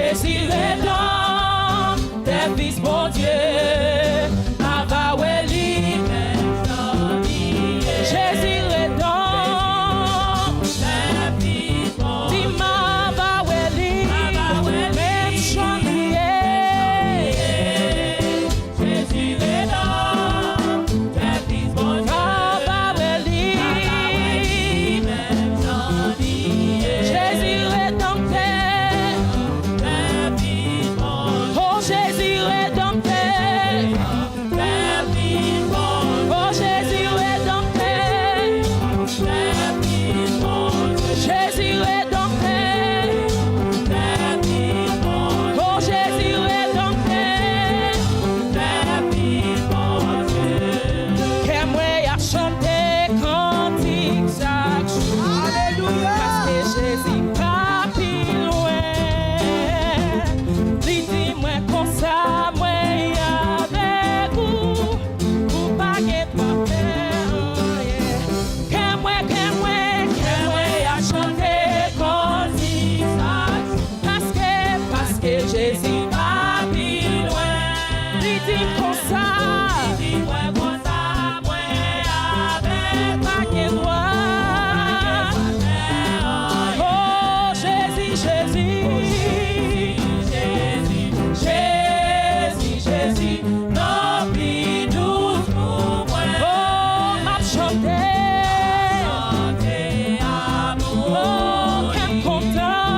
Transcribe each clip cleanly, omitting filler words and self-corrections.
Jésus redonne des fils pour Dieu. Jésus redonne des fils pour Dieu. Même chantier. Jésus redonne des fils pour Dieu. Jésus rédempteur, oh Jésus rédempteur, oh Jésus rédempteur, Jésus rédempteur, oh Jésus rédempteur, que moi a chanté cantique chaque jour. Alléluia. Parce que Jésus pas plus loin. Dis-moi comme ça, moi avec vous. Vous pas get ma peur. Que moi a chanté cantique chaque jour. Parce que Jésus pas plus loin. Dis-moi comme ça. Dis-moi comme ça, moi avec pas get loin. Oh Jésus, Jésus, Jésus, Jésus, non plus douce pour moi. Oh, m'a chanté amour, oh, qu'elle content.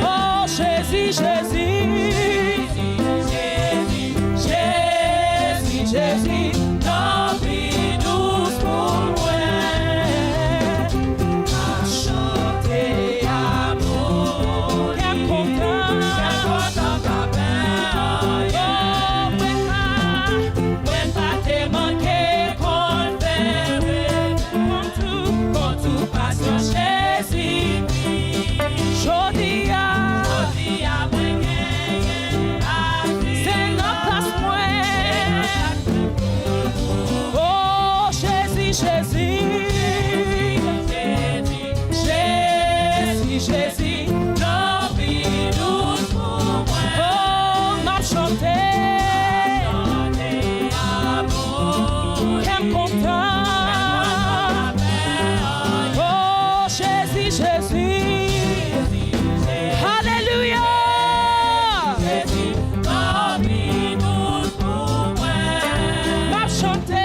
Oh Jésus, Jésus, Jésus, Jésus, non plus douce pour moi. Chanter amour, qu'elle content. When pas te manquer, quand tout passe en Jésus-Christ. Jodia, c'est notre place moins. Oh Jésus, Jésus, Jésus, non plus douce pour moi. Oh, m'a chanté amour, qu'elle content. Oh Jésus, Jésus, alléluia. Jésus, non plus douce pour moi. M'a chanté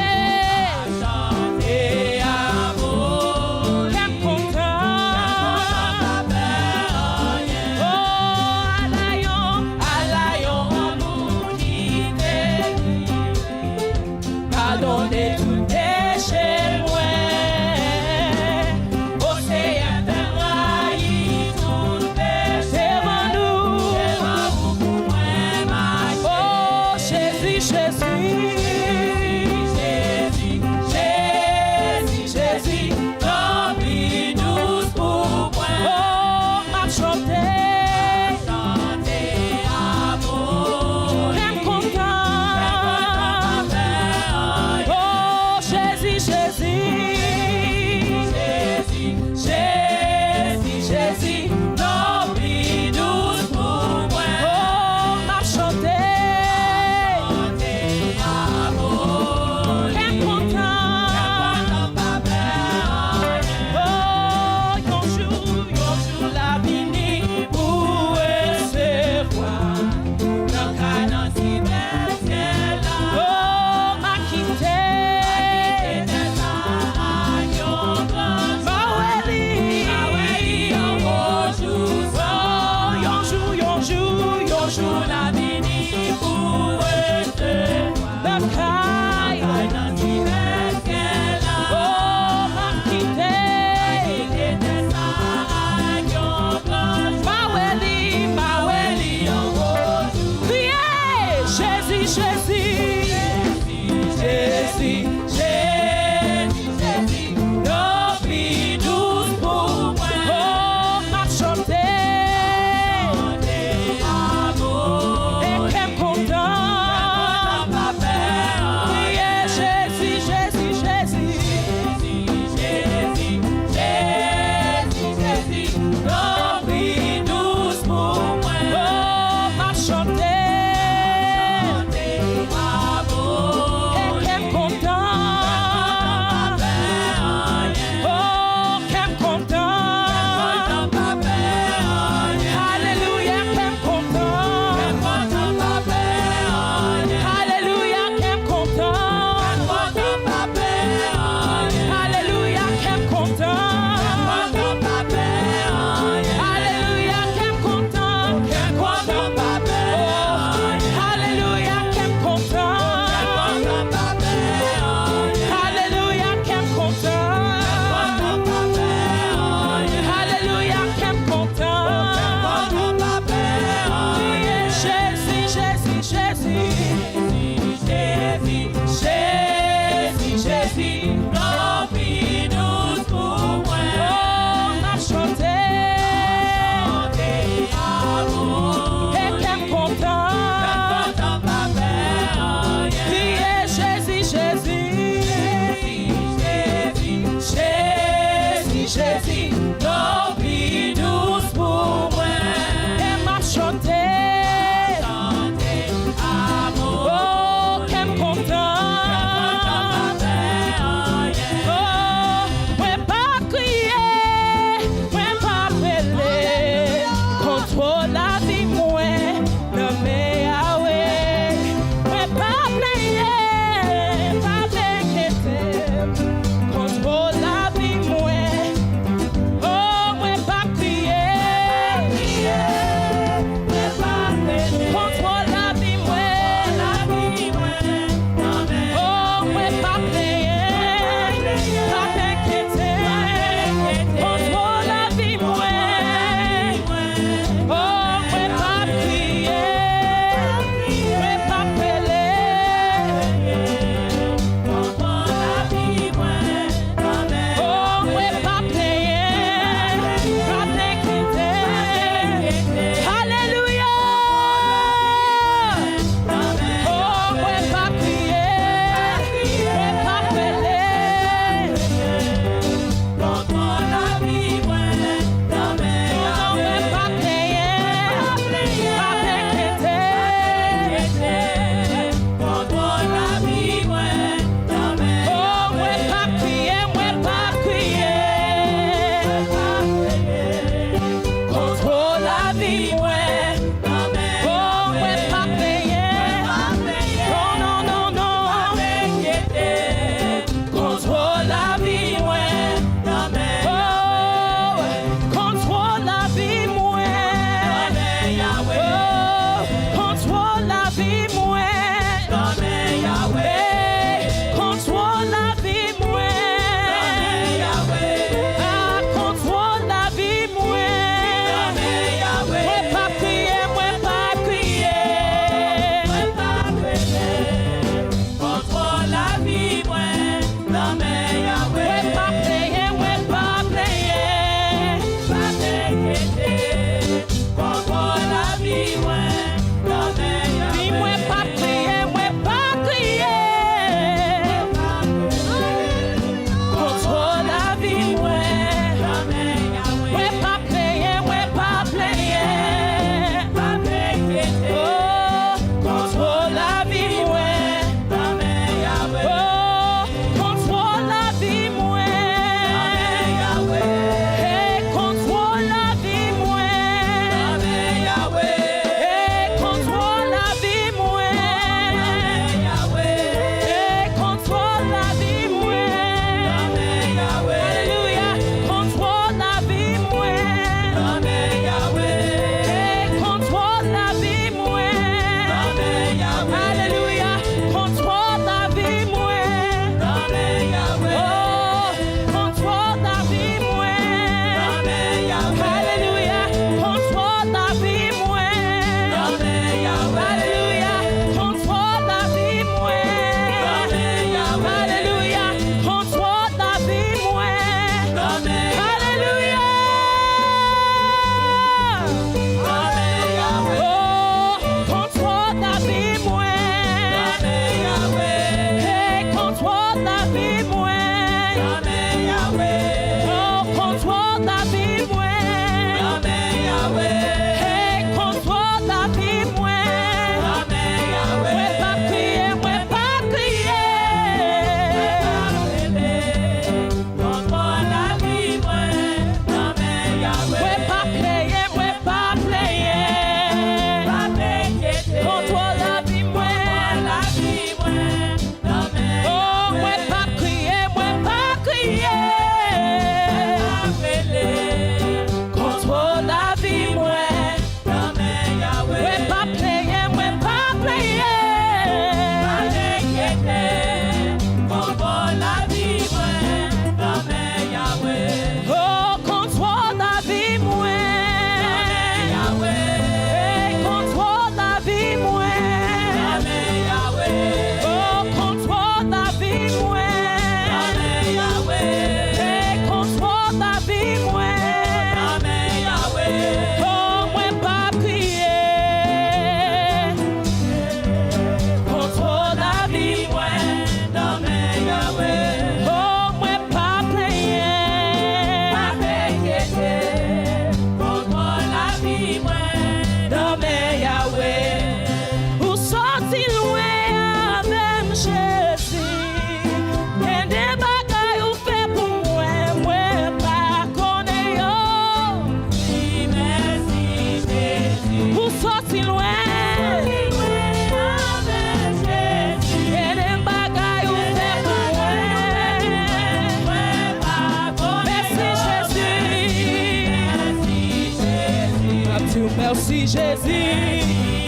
merci Jésus.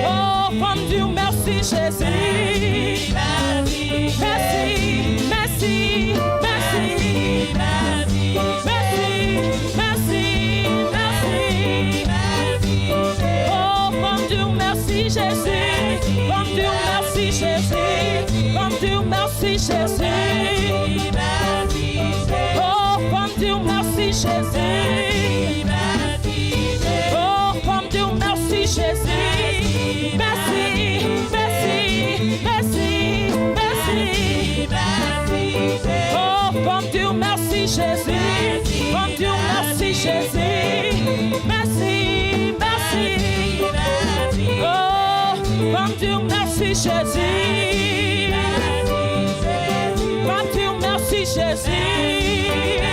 Oh, femme Dieu, merci Jésus. Merci, merci, merci, merci, merci, merci. Oh, femme Dieu, merci Jésus. Femme Dieu, merci Jésus. Femme Dieu, merci Jésus. Oh, femme Dieu, merci Jésus. Jésus, merci, merci, merci, merci, merci. Oh, femme Dieu, merci Jésus. Femme Dieu, merci Jésus. Merci, merci, merci. Oh, femme Dieu, merci Jésus. Femme Dieu, merci Jésus.